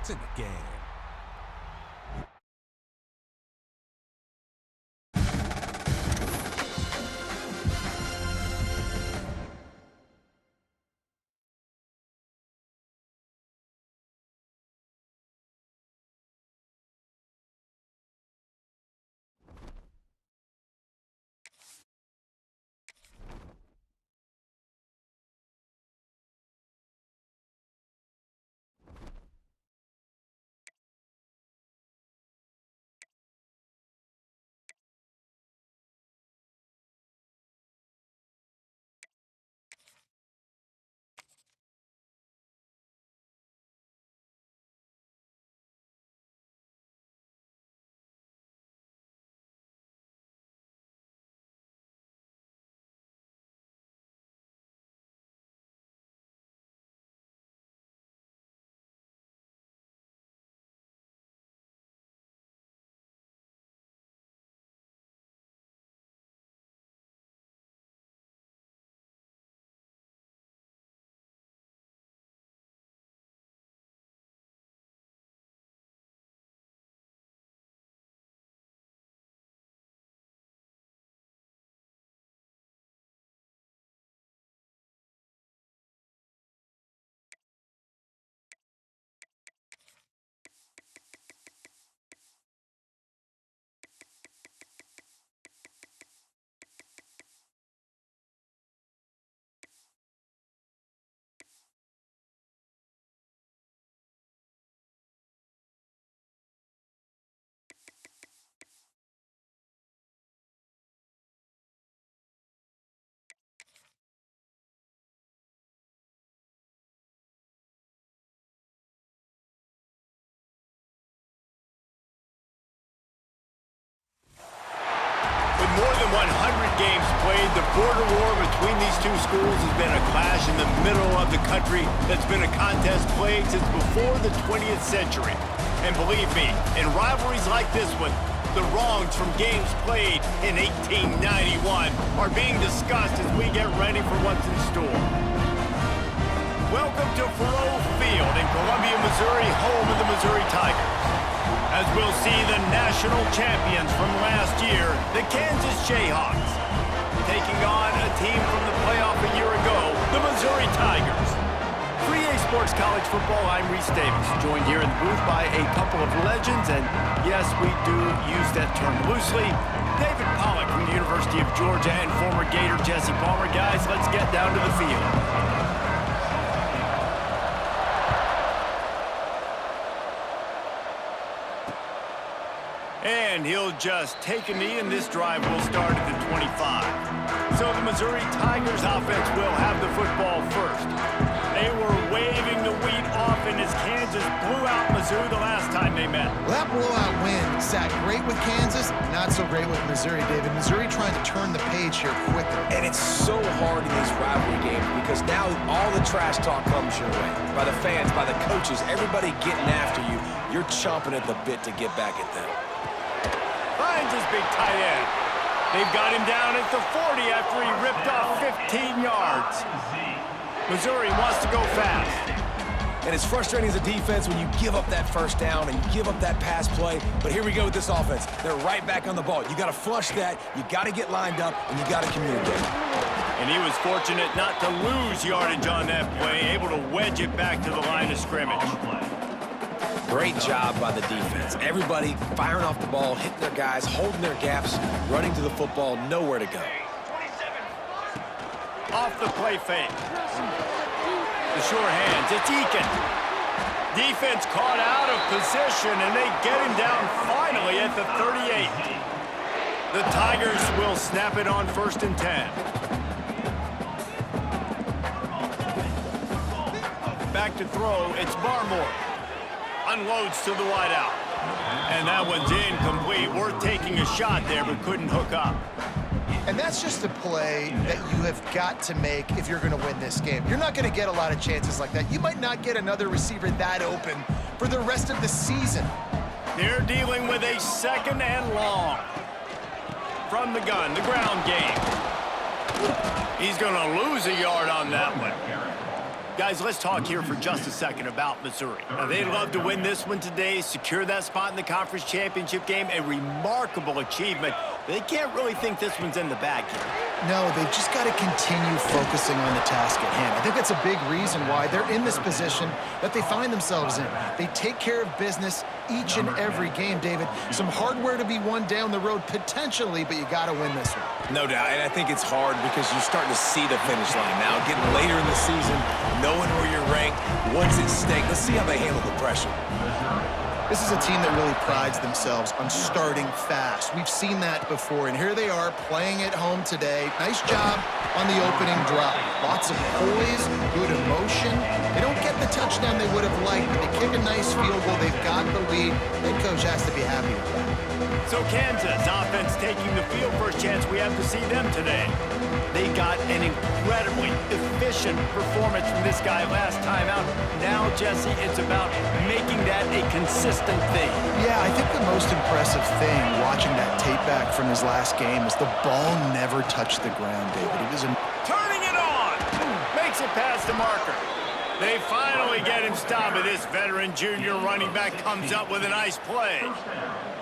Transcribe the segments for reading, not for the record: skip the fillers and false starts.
points in the game. With more than 100 games played, the border war between these two schools has been a clash in the middle of the country that's been a contest played since before the 20th century. And believe me, in rivalries like this one, the wrongs from games played in 1891 are being discussed as we get ready for what's in store. Welcome to Faurot Field in Columbia, Missouri, home of the Missouri Tigers. As we'll see the national champions from last year, the Kansas Jayhawks, taking on a team from the playoff a year ago, the Missouri Tigers. 3A Sports College Football, I'm Reese Davis, joined here in the booth by a couple of legends, and yes, we do use that term loosely. David Pollack from the University of Georgia and former Gator Jesse Palmer. Guys, let's get down to the field. And he'll just take a knee, and this drive will start at the 25. So the Missouri Tigers offense will have the football first. They were waving the wheat off, and as Kansas blew out Missouri the last time they met. Well, that blowout win sat great with Kansas, not so great with Missouri, David. Missouri trying to turn the page here quickly. And it's so hard in these rivalry games because now all the trash talk comes your way. By the fans, by the coaches, everybody getting after you. You're chomping at the bit to get back at them. Finds his big tight end. They've got him down at the 40 after he ripped off 15 yards. Missouri wants to go fast. And it's frustrating as a defense when you give up that first down and you give up that pass play. But here we go with this offense. They're right back on the ball. You got to flush that, you got to get lined up, and you got to communicate. And he was fortunate not to lose yardage on that play, able to wedge it back to the line of scrimmage. Great job by the defense. Everybody firing off the ball, hitting their guys, holding their gaps, running to the football, nowhere to go. Off the play fake. The sure hands, it's Eakin. Defense caught out of position, and they get him down finally at the 38. The Tigers will snap it on 1st and 10. Back to throw, it's Barmore. Unloads to the wideout. And that one's incomplete. Worth taking a shot there, but couldn't hook up. And that's just a play that you have got to make if you're going to win this game. You're not going to get a lot of chances like that. You might not get another receiver that open for the rest of the season. They're dealing with a 2nd and long. From the gun, the ground game. He's going to lose a yard on that one. Guys, let's talk here for just a second about Missouri. Now, they'd love to win this one today, secure that spot in the conference championship game, a remarkable achievement. They can't really think this one's in the bag here. No, they've just got to continue focusing on the task at hand. I think that's a big reason why they're in this position that they find themselves in. They take care of business each and every game, David. Some hardware to be won down the road potentially, but you got to win this one. No doubt, and I think it's hard because you're starting to see the finish line now. Getting later in the season, knowing where you're ranked, what's at stake. Let's see how they handle the pressure. This is a team that really prides themselves on starting fast. We've seen that before, and here they are playing at home today. Nice job on the opening drive. Lots of poise, good emotion. They don't get the touchdown they would have liked, but they kick a nice field goal. They've got the lead. Head coach has to be happy with that. So Kansas offense taking the field. First chance we have to see them today. They got an incredibly efficient performance from this guy last time out. Now, Jesse, it's about making that a consistent thing. Yeah, I think the most impressive thing watching that tape back from his last game is the ball never touched the ground, David. It was turning it on. Makes it past the marker. They finally get him stopped, but this veteran junior running back comes up with a nice play.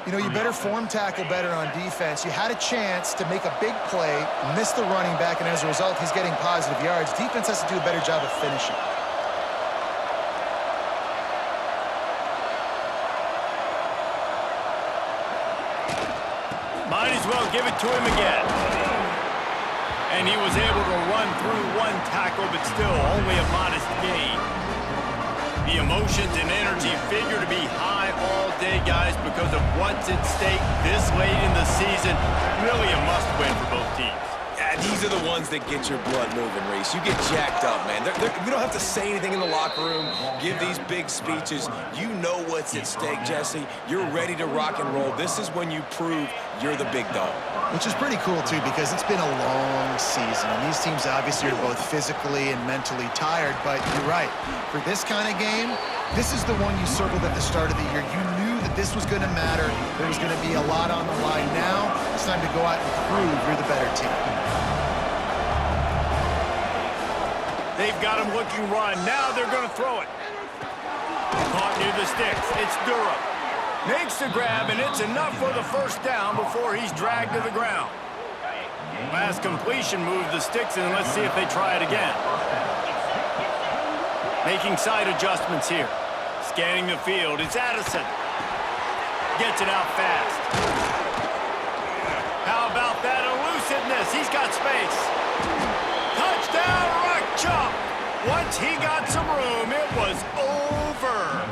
You know, you better form tackle better on defense. You had a chance to make a big play, miss the running back, and as a result, he's getting positive yards. Defense has to do a better job of finishing. Might as well give it to him again. And he was able to run through one tackle, but still only a modest gain. The emotions and energy figure to be high all day, guys, because of what's at stake this late in the season. Really a must-win for both teams. Yeah, these are the ones that get your blood moving, Reese. You get jacked up, man. We don't have to say anything in the locker room, give these big speeches. You know what's at stake, Jesse. You're ready to rock and roll. This is when you prove you're the big dog. Which is pretty cool, too, because it's been a long season. And these teams obviously are both physically and mentally tired, but you're right. For this kind of game, this is the one you circled at the start of the year. You knew that this was going to matter. There was going to be a lot on the line. Now, it's time to go out and prove you're the better team. They've got him looking run. Now they're going to throw it. Caught near the sticks. It's Durham. Makes the grab, and it's enough for the first down before he's dragged to the ground. Last completion moved the sticks, and let's see if they try it again. Making side adjustments here. Scanning the field. It's Addison. Gets it out fast. How about that elusiveness? He's got space. Touchdown, Rock Chop. Once he got some room, it was over.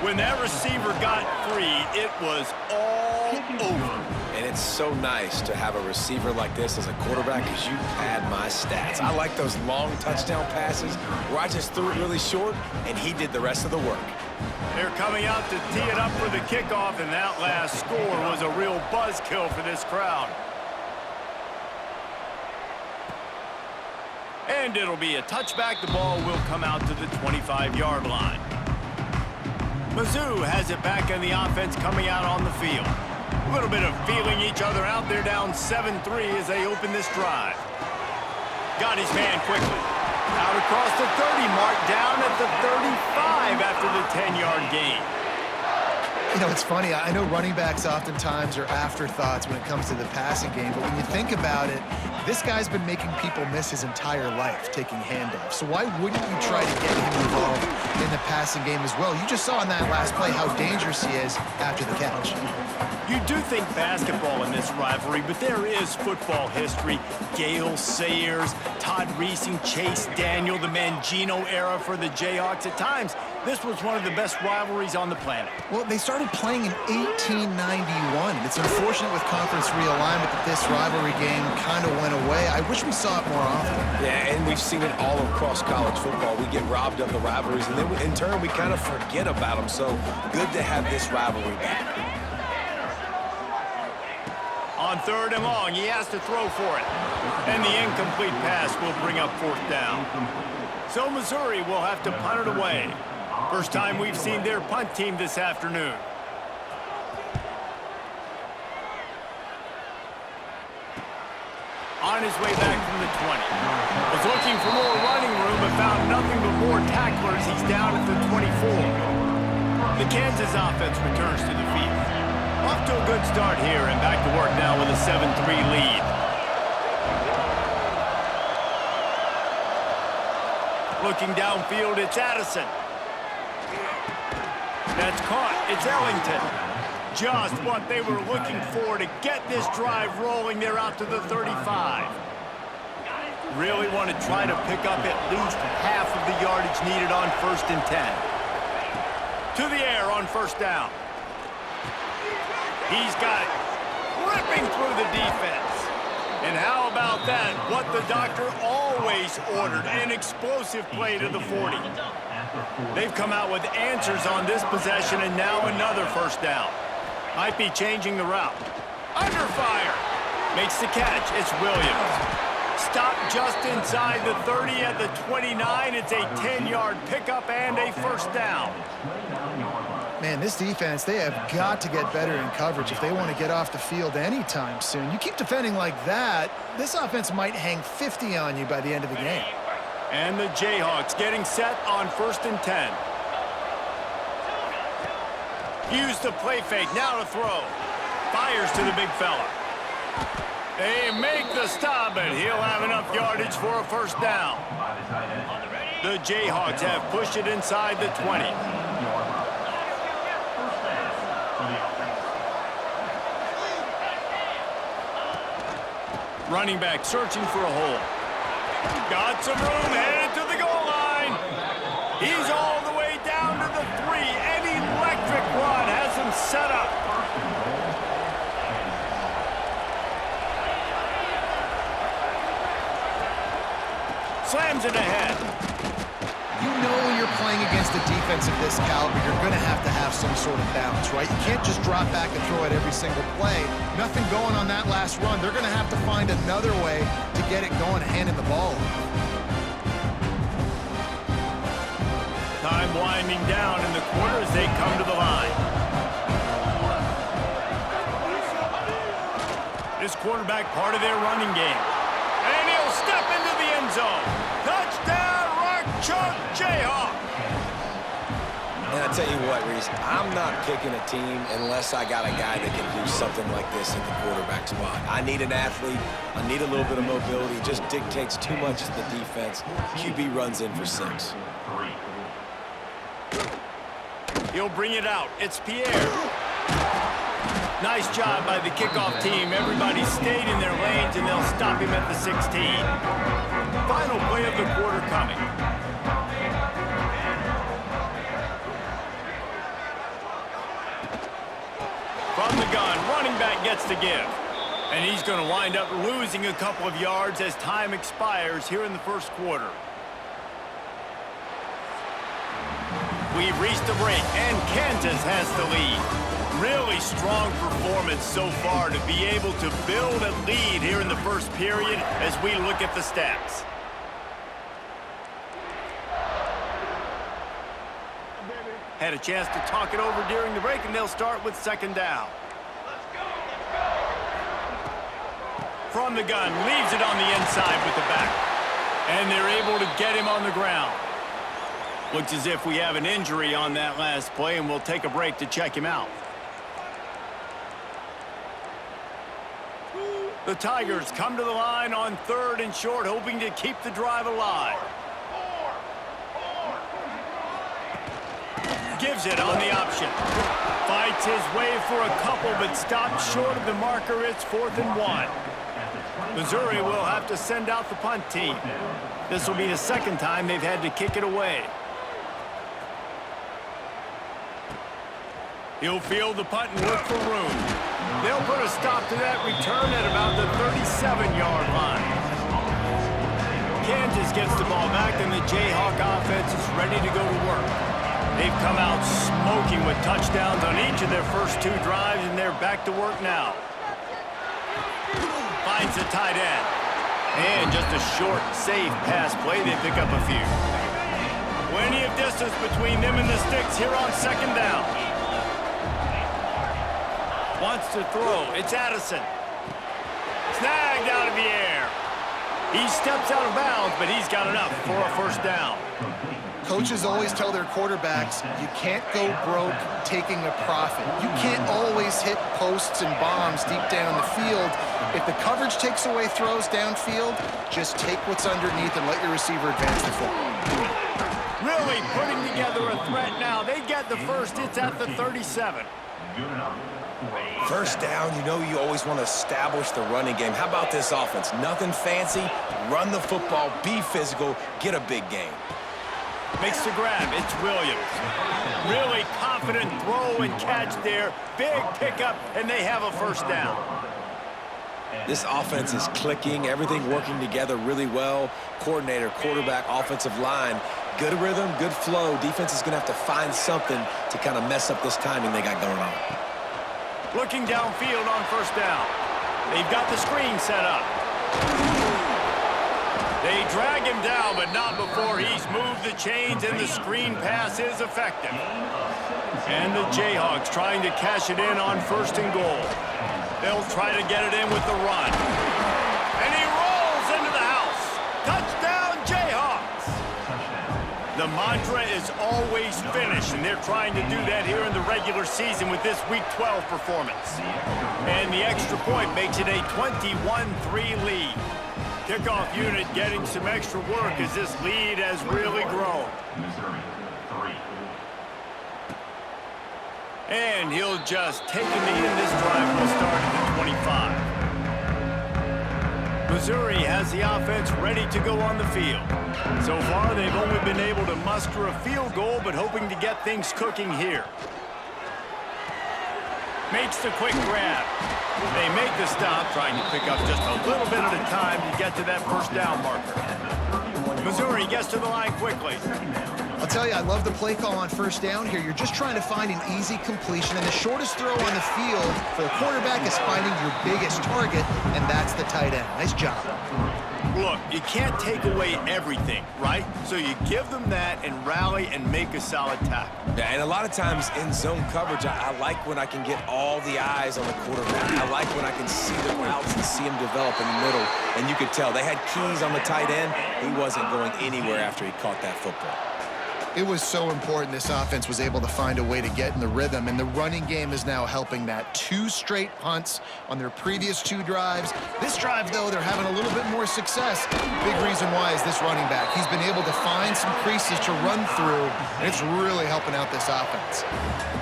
When that receiver got free, it was all over. And it's so nice to have a receiver like this as a quarterback because you pad my stats. I like those long touchdown passes where I just threw it really short and he did the rest of the work. They're coming out to tee it up for the kickoff, and that last score was a real buzzkill for this crowd. And it'll be a touchback. The ball will come out to the 25-yard line. Mizzou has it back in the offense coming out on the field. A little bit of feeling each other out. They're down 7-3 as they open this drive. Got his man quickly. Out across the 30 mark, down at the 35 after the 10-yard gain. You know, it's funny. I know running backs oftentimes are afterthoughts when it comes to the passing game, but when you think about it, this guy's been making people miss his entire life taking handoffs. So why wouldn't you try to get him involved in the passing game as well? You just saw in that last play how dangerous he is after the catch. You do think basketball in this rivalry, but there is football history. Gale Sayers, Todd Reesing, Chase Daniel, the Mangino era for the Jayhawks. At times, this was one of the best rivalries on the planet. Well, they started playing in 1891. It's unfortunate with conference realignment that this rivalry game kind of went away. I wish we saw it more often. Yeah, and we've seen it all across college football. We get robbed of the rivalries, and then in turn, we kind of forget about them. So good to have this rivalry back. On 3rd and long, he has to throw for it. And the incomplete pass will bring up 4th down. So Missouri will have to punt it away. First time we've seen their punt team this afternoon. On his way back from the 20. Was looking for more running room, but found nothing but more tacklers. He's down at the 24. The Kansas offense returns to the field. Off to a good start here, and back to work now with a 7-3 lead. Looking downfield, it's Addison. That's caught. It's Ellington. Just what they were looking for to get this drive rolling. They're out to the 35. Really want to try to pick up at least half of the yardage needed on 1st and 10. To the air on 1st down. He's got it. Ripping through the defense. And how about that? What the doctor always ordered. An explosive play to the 40. They've come out with answers on this possession, and now another 1st down. Might be changing the route. Under fire. Makes the catch. It's Williams. Stop just inside the 30 at the 29. It's a 10-yard pickup and a 1st down. Man, this defense, they have got to get better in coverage if they want to get off the field anytime soon. You keep defending like that, this offense might hang 50 on you by the end of the game. And the Jayhawks getting set on 1st and 10. Use the play fake, now to throw. Fires to the big fella. They make the stop, and he'll have enough yardage for a 1st down. The Jayhawks have pushed it inside the 20. Running back searching for a hole. Got some room, headed to the goal line. He's all the way down to the 3. An electric run has him set up. Slams it ahead. You know when you're playing against a defense of this caliber, you're going to have some sort of balance, right? You can't just drop back and throw it every single play. Nothing going on that last run. They're going to have to find another way to get it going, handing the ball. Time winding down in the quarter as they come to the line. This quarterback part of their running game. And he'll step into the end zone. Touchdown, Rock Chalk Jayhawk. And I tell you what, Reese, I'm not picking a team unless I got a guy that can do something like this at the quarterback spot. I need an athlete. I need a little bit of mobility. It just dictates too much to the defense. QB runs in for 6. He'll bring it out. It's Pierre. Nice job by the kickoff team. Everybody stayed in their lanes, and they'll stop him at the 16. Final play of the quarter coming. From the gun, running back gets to give. And he's going to wind up losing a couple of yards as time expires here in the 1st quarter. We've reached the break, and Kansas has the lead. Really strong performance so far to be able to build a lead here in the 1st period as we look at the stats. Had a chance to talk it over during the break, and they'll start with 2nd down. From the gun, leaves it on the inside with the back. And they're able to get him on the ground. Looks as if we have an injury on that last play, and we'll take a break to check him out. The Tigers come to the line on 3rd and short, hoping to keep the drive alive. Gives it on the option. Fights his way for a couple, but stops short of the marker. It's 4th and 1. Missouri will have to send out the punt team. This will be the 2nd time they've had to kick it away. He'll field the punt and look for room. They'll put a stop to that return at about the 37-yard line. Kansas gets the ball back, and the Jayhawk offense is ready to go to work. They've come out smoking with touchdowns on each of their first 2 drives, and they're back to work now. Finds the tight end. And just a short, safe pass play. They pick up a few. Plenty of distance between them and the sticks here on 2nd down. Wants to throw. It's Addison. Snagged out of the air. He steps out of bounds, but he's got enough for a first down. Coaches always tell their quarterbacks, you can't go broke taking a profit. You can't always hit posts and bombs deep down the field. If the coverage takes away throws downfield, just take what's underneath and let your receiver advance the football. Really putting together a threat now. They get the first. It's at the 37. First down, you know you always want to establish the running game. How about this offense? Nothing fancy. Run the football, be physical, get a big game. Makes the grab. It's Williams. Really confident throw and catch there. Big pickup, and they have a first down. This offense is clicking, everything working together really well. Coordinator, quarterback, offensive line. Good rhythm, good flow. Defense is going to have to find something to kind of mess up this timing they got going on. Looking downfield on first down. They've got the screen set up. They drag him down, but not before he's moved the chains, and the screen pass is effective. And the Jayhawks trying to cash it in on first and goal. They'll try to get it in with the run. And he rolls into the house. Touchdown, Jayhawks! The mantra is always finish, and they're trying to do that here in the regular season with this Week 12 performance. And the extra point makes it a 21-3 lead. Kickoff unit getting some extra work as this lead has really grown. And he'll just take the knee, and this drive will start at the 25. Missouri has the offense ready to go on the field. So far, they've only been able to muster a field goal, but hoping to get things cooking here. Makes the quick grab. They make the stop, trying to pick up just a little bit at a time to get to that first down marker. Missouri gets to the line quickly. I'll tell you, I love the play call on first down here. You're just trying to find an easy completion, and the shortest throw on the field for the quarterback is finding your biggest target, and that's the tight end. Nice job. Look, you can't take away everything, right? So you give them that and rally and make a solid tackle. Yeah, and a lot of times in zone coverage, I like when I can get all the eyes on the quarterback. I like when I can see the routes and see him develop in the middle. And you could tell they had keys on the tight end. He wasn't going anywhere after he caught that football. It was so important this offense was able to find a way to get in the rhythm, and the running game is now helping that. 2 straight punts on their previous 2 drives. This drive, though, they're having a little bit more success. Big reason why is this running back. He's been able to find some creases to run through, and it's really helping out this offense.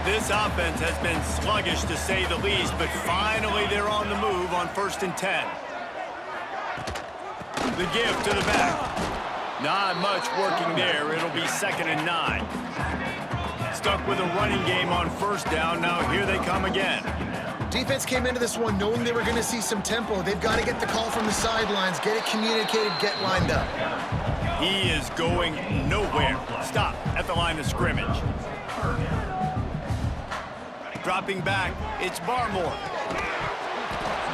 This offense has been sluggish, to say the least, but finally they're on the move on 1st and 10. The give to the back. Not much working there. It'll be 2nd and 9. Stuck with a running game on first down. Now here they come again. Defense came into this one knowing they were going to see some tempo. They've got to get the call from the sidelines, get it communicated, get lined up. He is going nowhere. Stop at the line of scrimmage. Dropping back, it's Barmore.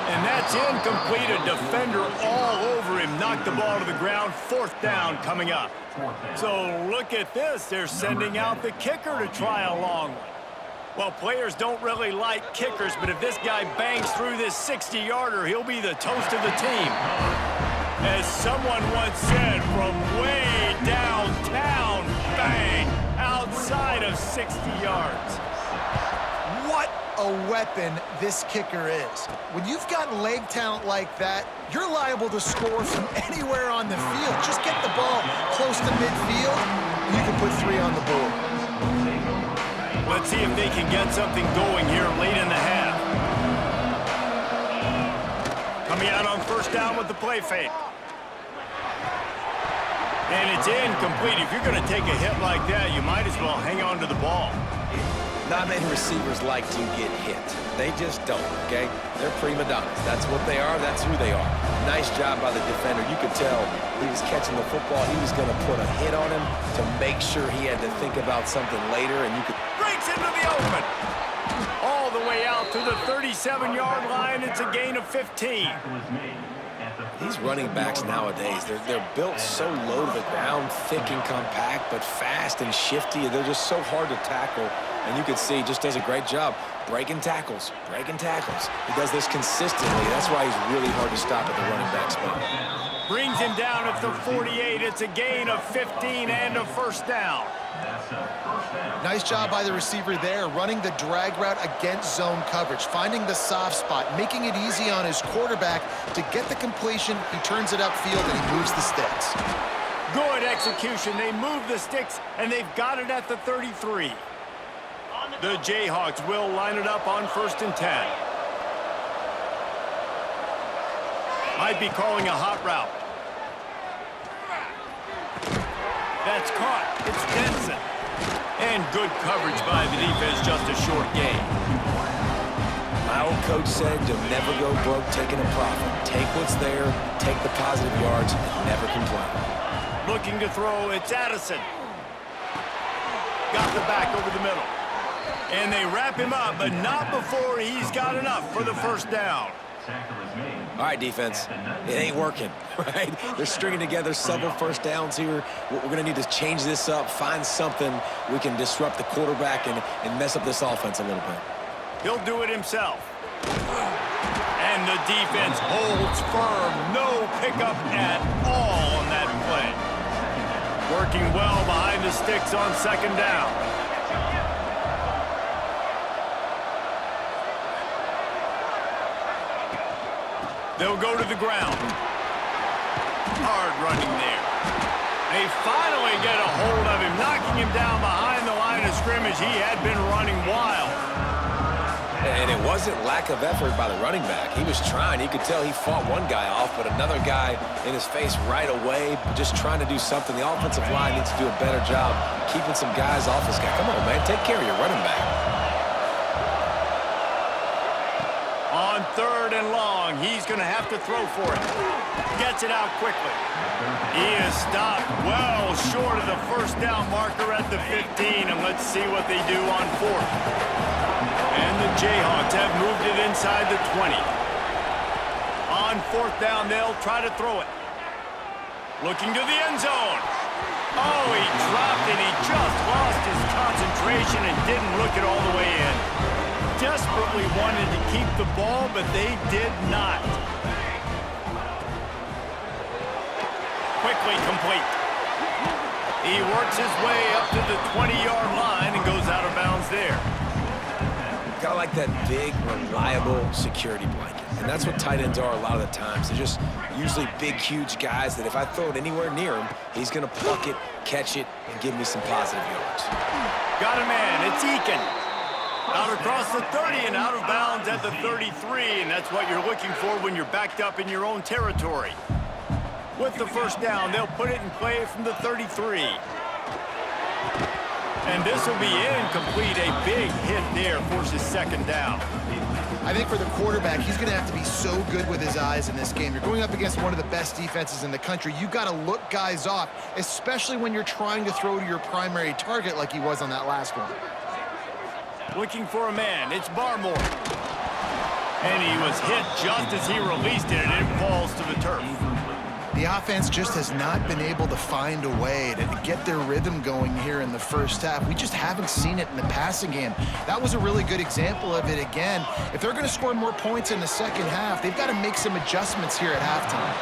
And that's incomplete. A defender all over him. Knocked the ball to the ground. 4th down coming up. So look at this. They're sending out the kicker to try a long one. Well, players don't really like kickers, but if this guy bangs through this 60-yarder, he'll be the toast of the team. As someone once said, from way downtown, bang, outside of 60 yards. What a weapon this kicker is. When you've got leg talent like that, you're liable to score from anywhere on the field. Just get the ball close to midfield, and you can put 3 on the board. Let's see if they can get something going here late in the half. Coming out on first down with the play fake. And it's incomplete. If you're going to take a hit like that, you might as well hang on to the ball. Not many receivers like to get hit. They just don't, okay? They're prima donnas. That's what they are. That's who they are. Nice job by the defender. You could tell he was catching the football. He was going to put a hit on him to make sure he had to think about something later, and you could... Breaks into the open. All the way out to the 37-yard line. It's a gain of 15. These running backs nowadays, they're built so low to the ground, thick and compact, but fast and shifty. They're just so hard to tackle. And you can see he just does a great job breaking tackles, breaking tackles. He does this consistently. That's why he's really hard to stop at the running back spot. Brings him down at the 48. It's a gain of 15 and a first down. Nice job by the receiver there, running the drag route against zone coverage, finding the soft spot, making it easy on his quarterback to get the completion. He turns it upfield and he moves the sticks. Good execution. They move the sticks, and they've got it at the 33. The Jayhawks will line it up on 1st and 10. Might be calling a hot route. That's caught. It's Denson. And good coverage by the defense, just a short gain. My old coach said you'll never go broke taking a profit. Take what's there, take the positive yards, and never complain. Looking to throw, it's Addison. Got the back over the middle. And they wrap him up, but not before he's got enough for the first down. All right, defense, it ain't working, right? They're stringing together several first downs here. We're going to need to change this up, find something we can disrupt the quarterback and mess up this offense a little bit. He'll do it himself. And the defense holds firm. No pickup at all on that play. Working well behind the sticks on 2nd down. They'll go to the ground. Hard running there. They finally get a hold of him, knocking him down behind the line of scrimmage. He had been running wild. And it wasn't lack of effort by the running back. He was trying. You could tell he fought one guy off, but another guy in his face right away, just trying to do something. The offensive line needs to do a better job keeping some guys off this guy. Come on, man. Take care of your running back. On 3rd and long, he's going to have to throw for it. Gets it out quickly. He is stopped well short of the first down marker at the 15, and let's see what they do on 4th. And the Jayhawks have moved it inside the 20. On 4th down, they'll try to throw it. Looking to the end zone. Oh, he dropped it. He just lost his concentration and didn't look it all the way in. Desperately wanted to keep the ball, but they did not. Quickly complete. He works his way up to the 20-yard line and goes out of bounds there. Kind of like that big, reliable security blanket. And that's what tight ends are a lot of the times. They're just usually big, huge guys that if I throw it anywhere near him, he's going to pluck it, catch it, and give me some positive yards. Got a man. It's Eakin. Out across the 30 and out of bounds at the 33, and that's what you're looking for when you're backed up in your own territory. With the first down, they'll put it in play from the 33. And this will be incomplete. A big hit there forces 2nd down. I think for the quarterback, he's going to have to be so good with his eyes in this game. You're going up against one of the best defenses in the country. You've got to look guys off, especially when you're trying to throw to your primary target like he was on that last one. Looking for a man. It's Barmore. And he was hit just as he released it, and it falls to the turf. The offense just has not been able to find a way to get their rhythm going here in the first half. We just haven't seen it in the passing game. That was a really good example of it again. If they're going to score more points in the second half, they've got to make some adjustments here at halftime.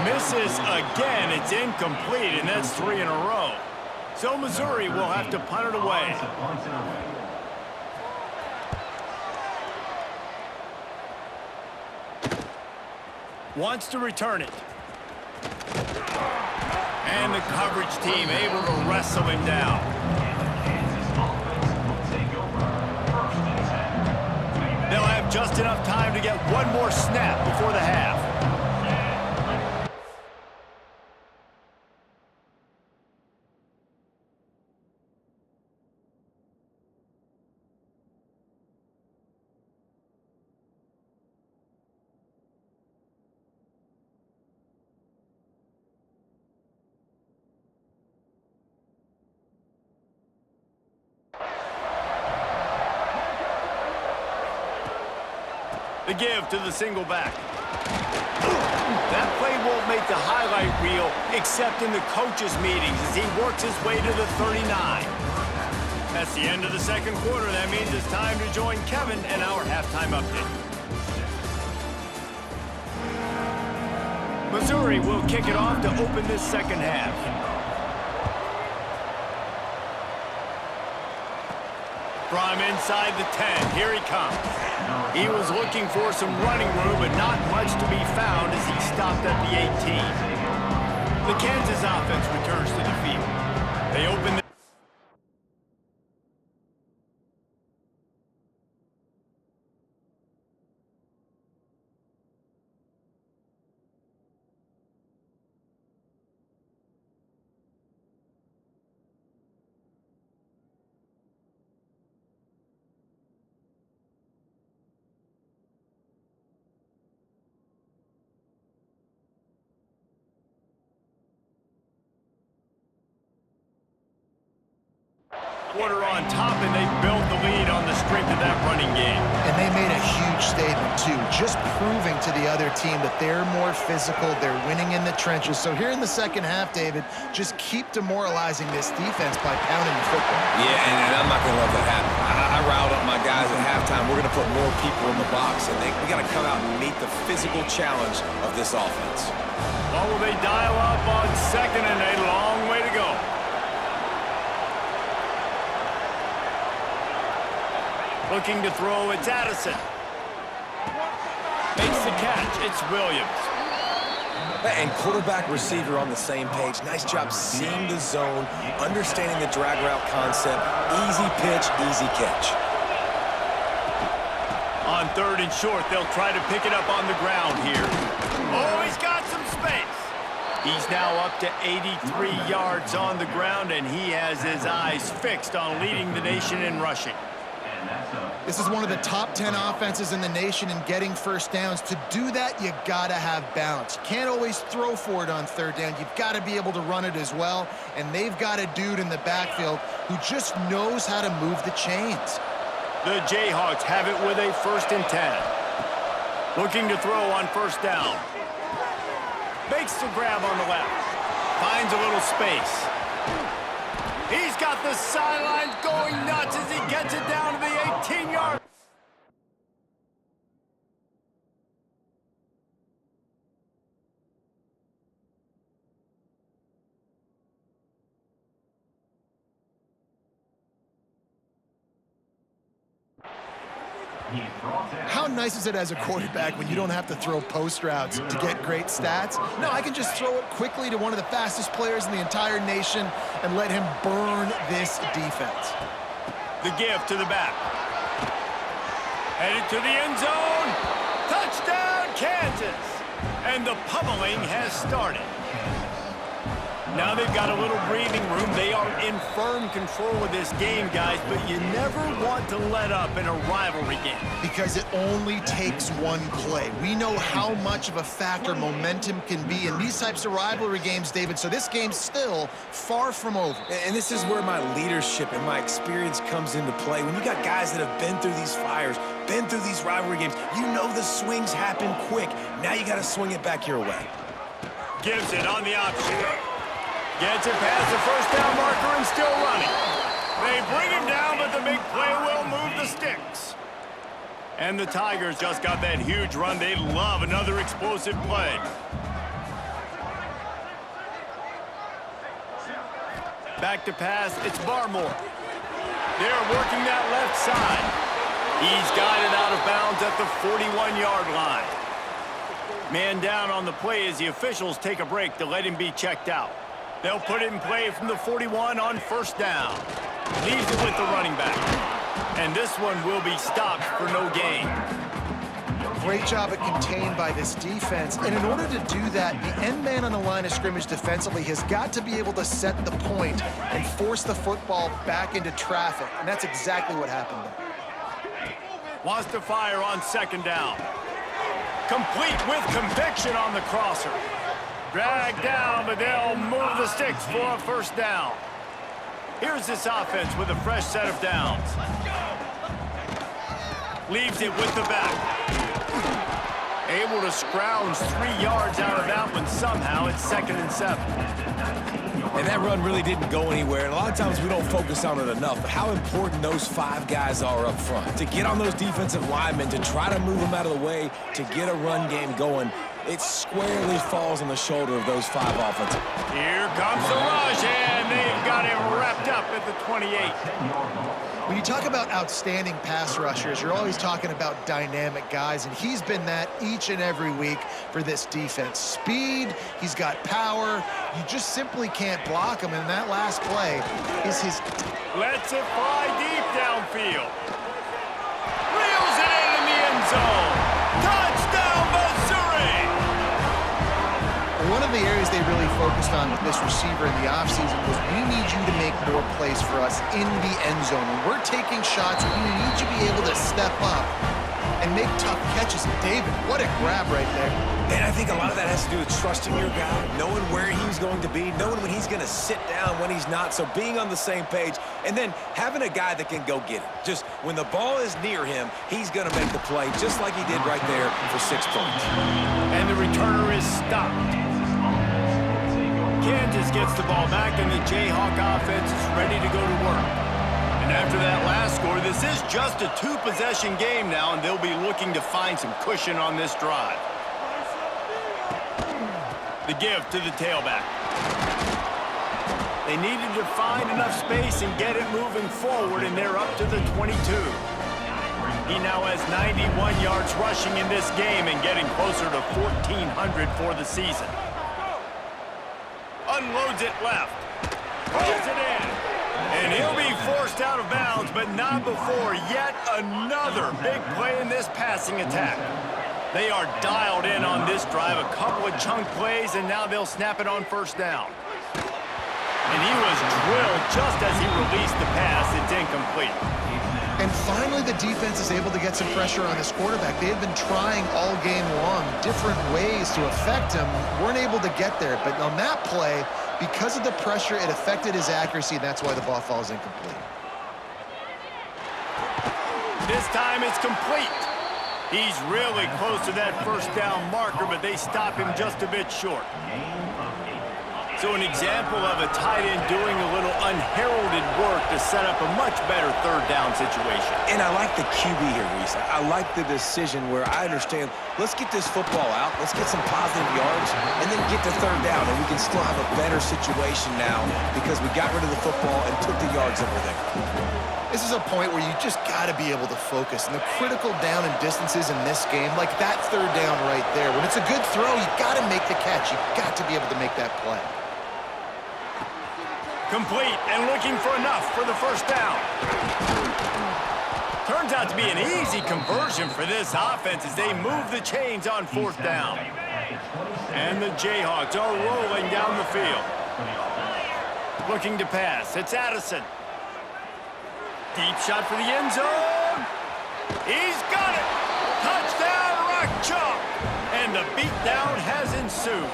Misses again. It's incomplete, and that's 3 in a row. So Missouri will have to punt it away. Wants to return it. And the coverage team able to wrestle him down. They'll have just enough time to get one more snap before the half. The give to the single back. That play won't make the highlight reel except in the coaches' meetings as he works his way to the 39. That's the end of the second quarter. That means it's time to join Kevin and our halftime update. Missouri will kick it off to open this second half. From inside the 10, here he comes. He was looking for some running room, but not much to be found as he stopped at the 18. The Kansas offense returns to the field. They open the quarter on top, and they built the lead on the strength of that running game. And they made a huge statement, too, just proving to the other team that they're more physical, they're winning in the trenches. So here in the second half, David, just keep demoralizing this defense by pounding the football. Yeah, and I'm not going to let that happen. I riled up my guys at halftime. We're going to put more people in the box, and we got to come out and meet the physical challenge of this offense. What will they dial up on second and a long way to go? Looking to throw, it's Addison. Makes the catch, it's Williams. And quarterback receiver on the same page. Nice job seeing the zone, understanding the drag route concept. Easy pitch, easy catch. On third and short, they'll try to pick it up on the ground here. Oh, he's got some space. He's now up to 83 yards on the ground, and he has his eyes fixed on leading the nation in rushing. This is one of the top 10 offenses in the nation in getting first downs. To do that, you gotta have balance. You can't always throw for it on third down. You've got to be able to run it as well. And they've got a dude in the backfield who just knows how to move the chains. The Jayhawks have it with a 1st and 10. Looking to throw on first down. Makes the grab on the left. Finds a little space. He's got the sidelines going nuts as he gets it down to the 18-yard. How nice is it as a quarterback when you don't have to throw post routes to get great stats? No, I can just throw it quickly to one of the fastest players in the entire nation and let him burn this defense. The give to the back. Headed to the end zone. Touchdown, Kansas. And the pummeling has started. Now they've got a little breathing room. They are in firm control of this game, guys, but you never want to let up in a rivalry game. Because it only takes one play. We know how much of a factor momentum can be in these types of rivalry games, David, so this game's still far from over. And this is where my leadership and my experience comes into play. When you got guys that have been through these fires, been through these rivalry games, you know the swings happen quick. Now you got to swing it back your way. Gives it on the option. Gets it past the first down marker and still running. They bring him down, but the big play will move the sticks. And the Tigers just got that huge run. They love another explosive play. Back to pass, it's Barmore. They're working that left side. He's got it out of bounds at the 41-yard line. Man down on the play as the officials take a break to let him be checked out. They'll put it in play from the 41 on first down. Leaves it with the running back. And this one will be stopped for no gain. Great job at contained by this defense. And in order to do that, the end man on the line of scrimmage defensively has got to be able to set the point and force the football back into traffic. And that's exactly what happened there. Wants to fire on second down. Complete with conviction on the crosser. Dragged down, but they'll move the sticks for a first down. Here's this offense with a fresh set of downs. Leaves it with the back. Able to scrounge 3 yards out of that one somehow. It's 2nd and 7. And that run really didn't go anywhere. And a lot of times we don't focus on it enough, but how important those 5 guys are up front. To get on those defensive linemen, to try to move them out of the way, to get a run game going. It squarely falls on the shoulder of those 5 offensive. Here comes the rush, and they've got him wrapped up at the 28. When you talk about outstanding pass rushers, you're always talking about dynamic guys, and he's been that each and every week for this defense. Speed, he's got power. You just simply can't block him, and that last play is his... Lets it fly deep downfield. Reels it in the end zone. Touchdown, Missouri! One of the areas they really focused on with this receiver in the offseason was we need you to make more plays for us in the end zone. When we're taking shots, we need you to be able to step up and make tough catches. And David, what a grab right there. And I think a lot of that has to do with trusting your guy, knowing where he's going to be, knowing when he's going to sit down, when he's not. So being on the same page, and then having a guy that can go get it. Just when the ball is near him, he's going to make the play, just like he did right there for 6 points. And the returner is stopped. Kansas gets the ball back, and the Jayhawk offense is ready to go to work. And after that last score, this is just a 2-possession game now, and they'll be looking to find some cushion on this drive. The give to the tailback. They needed to find enough space and get it moving forward, and they're up to the 22. He now has 91 yards rushing in this game and getting closer to 1,400 for the season. Unloads it left. Pulls it in. And he'll be forced out of bounds, but not before yet another big play in this passing attack. They are dialed in on this drive, a couple of chunk plays, and now they'll snap it on first down. And he was drilled just as he released the pass. It's incomplete. And finally, the defense is able to get some pressure on this quarterback. They had been trying all game long different ways to affect him. Weren't able to get there. But on that play, because of the pressure, it affected his accuracy, and that's why the ball falls incomplete. This time it's complete. He's really close to that first down marker, but they stop him just a bit short. So an example of a tight end doing a little unheralded work to set up a much better third down situation. And I like the QB here, Reese. I like the decision where I understand, let's get this football out, let's get some positive yards, and then get to third down, and we can still have a better situation now because we got rid of the football and took the yards over there. This is a point where you just got to be able to focus. And the critical down and distances in this game, like that third down right there, when it's a good throw, you got to make the catch. You got to be able to make that play. Complete and looking for enough for the first down. Turns out to be an easy conversion for this offense as they move the chains on fourth down. And the Jayhawks are rolling down the field. Looking to pass. It's Addison. Deep shot for the end zone. He's got it. Touchdown, Rock Chalk. And the beatdown has ensued.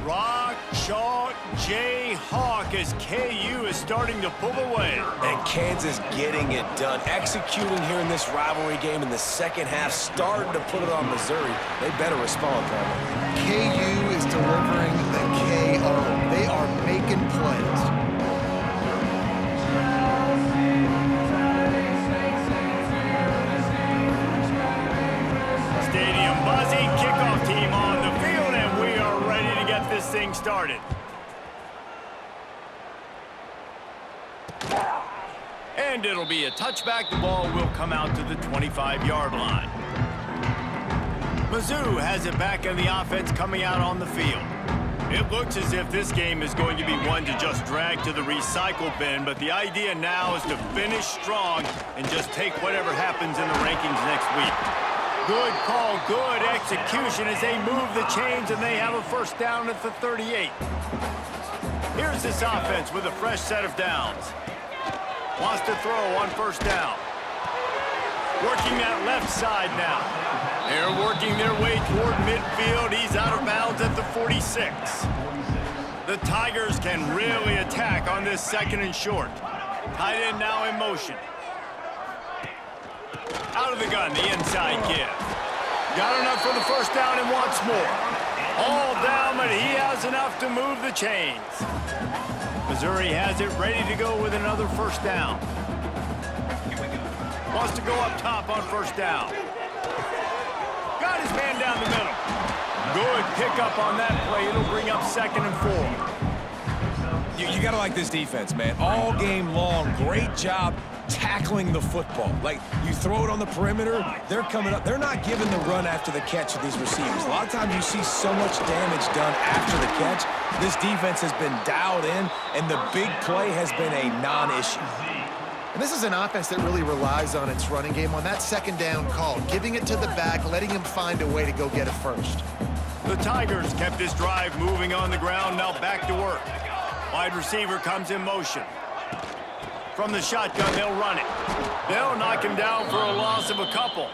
Rock Chalk Jayhawk as KU is starting to pull away. And Kansas getting it done. Executing here in this rivalry game in the second half, starting to put it on Missouri. They better respond, Palmer. KU is delivering the KO. They are making plays. Stadium buzzing, kickoff team on the field, and we are ready to get this thing started. And it'll be a touchback. The ball will come out to the 25-yard line. Mizzou has it back in the offense coming out on the field. It looks as if this game is going to be one to just drag to the recycle bin, but the idea now is to finish strong and just take whatever happens in the rankings next week. Good call, good execution as they move the chains and they have a first down at the 38. Here's this offense with a fresh set of downs. Wants to throw on first down. Working that left side now. They're working their way toward midfield. He's out of bounds at the 46. The Tigers can really attack on this second and short. Tight end now in motion. Out of the gun, the inside give. Got enough for the first down and wants more. All down, but he has enough to move the chains. Missouri has it ready to go with another first down. Wants to go up top on first down. Got his man down the middle. Good pickup on that play. It'll bring up 2nd and 4. You got to like this defense, man. All game long, great job tackling the football. Like, you throw it on the perimeter, they're coming up. They're not giving the run after the catch of these receivers. A lot of times you see so much damage done after the catch. This defense has been dialed in, and the big play has been a non-issue. And this is an offense that really relies on its running game on that 2nd down call, giving it to the back, letting him find a way to go get it first. The Tigers kept this drive moving on the ground, now back to work. Wide receiver comes in motion. From the shotgun, they'll run it. They'll knock him down for a loss of a couple.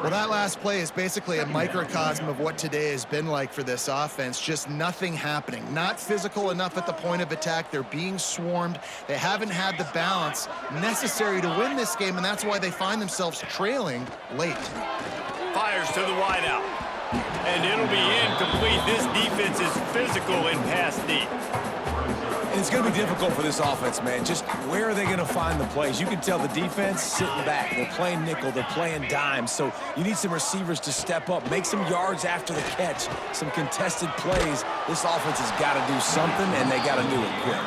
Well, that last play is basically a microcosm of what today has been like for this offense. Just nothing happening. Not physical enough at the point of attack. They're being swarmed. They haven't had the balance necessary to win this game, and that's why they find themselves trailing late. Fires to the wideout. And it'll be incomplete. This defense is physical in pass deep. And it's going to be difficult for this offense, man. Just where are they going to find the plays? You can tell the defense sitting back. They're playing nickel. They're playing dime. So you need some receivers to step up, make some yards after the catch, some contested plays. This offense has got to do something, and they got to do it quick.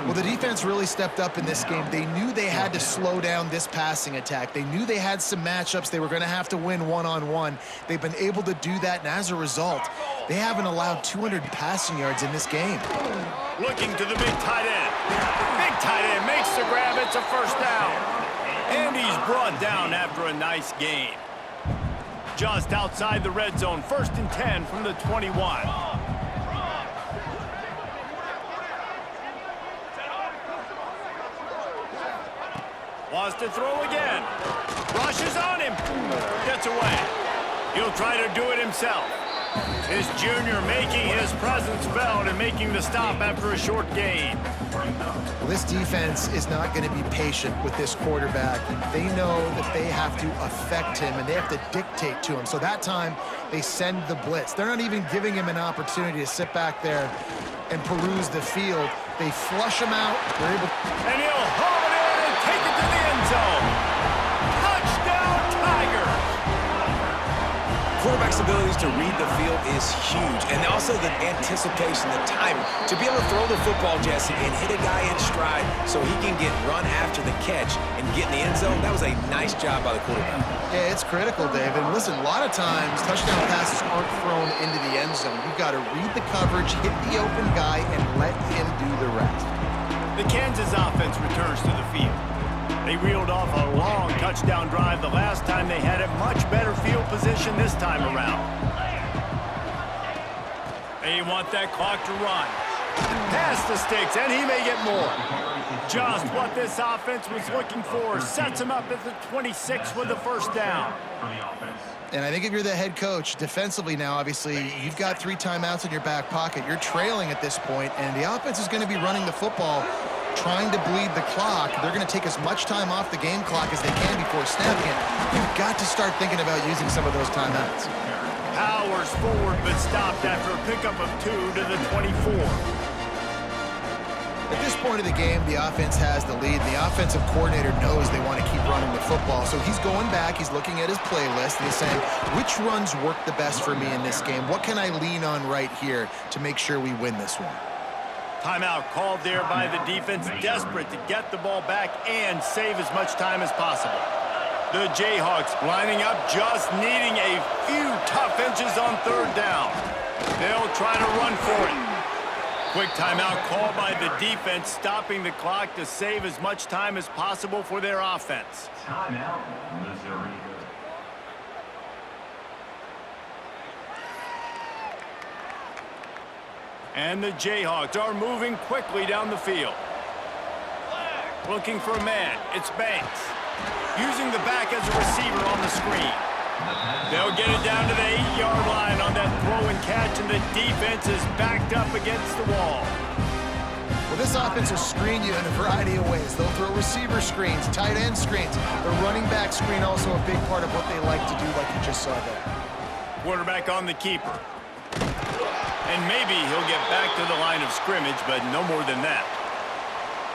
Well, the defense really stepped up in this game. They knew they had to slow down this passing attack. They knew they had some matchups they were going to have to win one-on-one. They've been able to do that, and as a result, they haven't allowed 200 passing yards in this game. Looking to the big tight end. Big tight end makes the grab. It's a first down. And he's brought down after a nice gain. Just outside the red zone. 1st and 10 from the 21. Wants to throw again. Rushes on him. Gets away. He'll try to do it himself. His junior making his presence felt and making the stop after a short gain. Well, this defense is not going to be patient with this quarterback. They know that they have to affect him, and they have to dictate to him. So that time, they send the blitz. They're not even giving him an opportunity to sit back there and peruse the field. They flush him out. They're able. And he'll haul it in and take it to the end zone. Touchdown, Tigers! Quarterback's abilities to read the field is huge, and also the anticipation, the timing. To be able to throw the football, Jesse, and hit a guy in stride so he can get run after the catch and get in the end zone, that was a nice job by the quarterback. Yeah, it's critical, Dave. And listen, a lot of times, touchdown passes aren't thrown into the end zone. You've got to read the coverage, hit the open guy, and let him do the rest. The Kansas offense returns to the field. They reeled off a long touchdown drive the last time. They had a much better field position this time around. They want that clock to run. Pass the sticks, and he may get more. Just what this offense was looking for. Sets him up at the 26 with the first down. And I think if you're the head coach, defensively now, obviously, you've got 3 timeouts in your back pocket. You're trailing at this point, and the offense is going to be running the football, trying to bleed the clock. They're going to take as much time off the game clock as they can before snapping it. You've got to start thinking about using some of those timeouts. Powers forward, but stopped after a pickup of 2 to the 24. At this point of the game, the offense has the lead. The offensive coordinator knows they want to keep running the football. So he's going back, he's looking at his playlist, and he's saying, which runs work the best for me in this game? What can I lean on right here to make sure we win this one? Timeout called there by the defense, desperate to get the ball back and save as much time as possible. The Jayhawks lining up, just needing a few tough inches on 3rd down. They'll try to run for it. Quick timeout called by the defense, stopping the clock to save as much time as possible for their offense. Timeout, Missouri. And the Jayhawks are moving quickly down the field. Looking for a man, it's Banks. Using the back as a receiver on the screen. They'll get it down to the 8-yard line on that throw and catch, and the defense is backed up against the wall. Well, this offense will screen you in a variety of ways. They'll throw receiver screens, tight end screens. The running back screen also a big part of what they like to do, like you just saw there. Quarterback on the keeper. And maybe he'll get back to the line of scrimmage, but no more than that.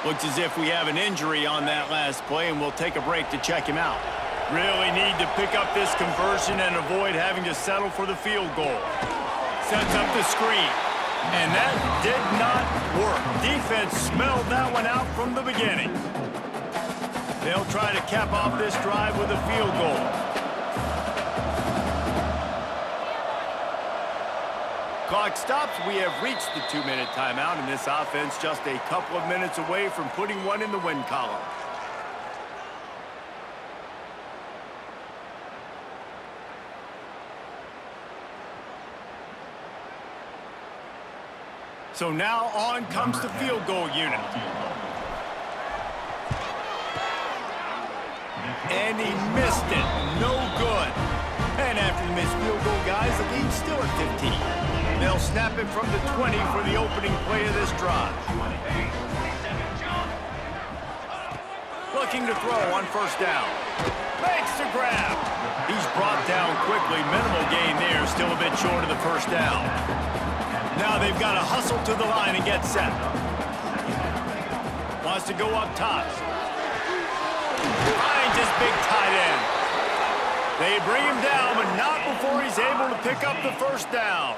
Looks as if we have an injury on that last play, and we'll take a break to check him out. Really need to pick up this conversion and avoid having to settle for the field goal. Sets up the screen. And that did not work. Defense smelled that one out from the beginning. They'll try to cap off this drive with a field goal. Clock stops. We have reached the 2-minute timeout, and this offense just a couple of minutes away from putting one in the win column. So now on comes the field goal unit. And he missed it. No good. And after the missed field goal, guys, the lead's still at 15. They'll snap it from the 20 for the opening play of this drive. Looking to throw on first down. Makes the grab. He's brought down quickly. Minimal gain there. Still a bit short of the first down. Now they've got to hustle to the line and get set. Wants to go up top. Finds his big tight end. They bring him down, but not before he's able to pick up the first down.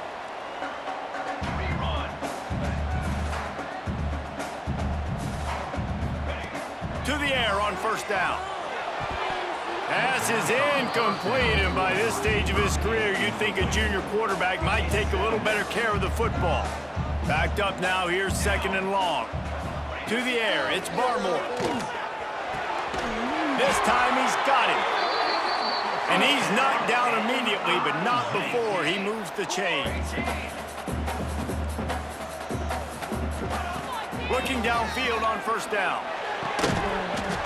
To the air on first down. Pass is incomplete, and by this stage of his career, you'd think a junior quarterback might take a little better care of the football. Backed up now, here's second and long. To the air, it's Barmore. This time he's got him. And he's knocked down immediately, but not before he moves the chains. Looking downfield on first down.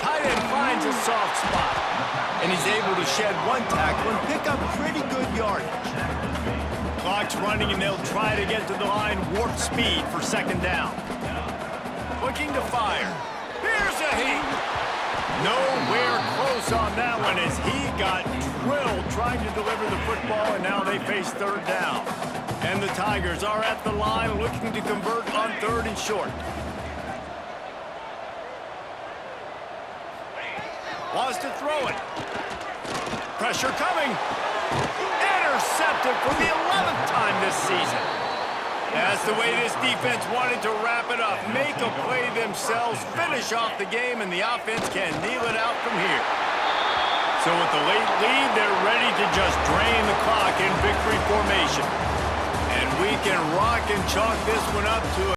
Tight end finds a soft spot. And he's able to shed one tackle and pick up pretty good yardage. Clock's running, and they'll try to get to the line warp speed for second down. Looking to fire. Here's a heat. Nowhere close on that one as he got drilled trying to deliver the football, and now they face third down. And the Tigers are at the line looking to convert on third and short. Wants to throw it. Pressure coming. Intercepted for the 11th time this season. That's the way this defense wanted to wrap it up. Make a play themselves, finish off the game, and the offense can kneel it out from here. So with the late lead, they're ready to just drain the clock in victory formation. And we can rock and chalk this one up to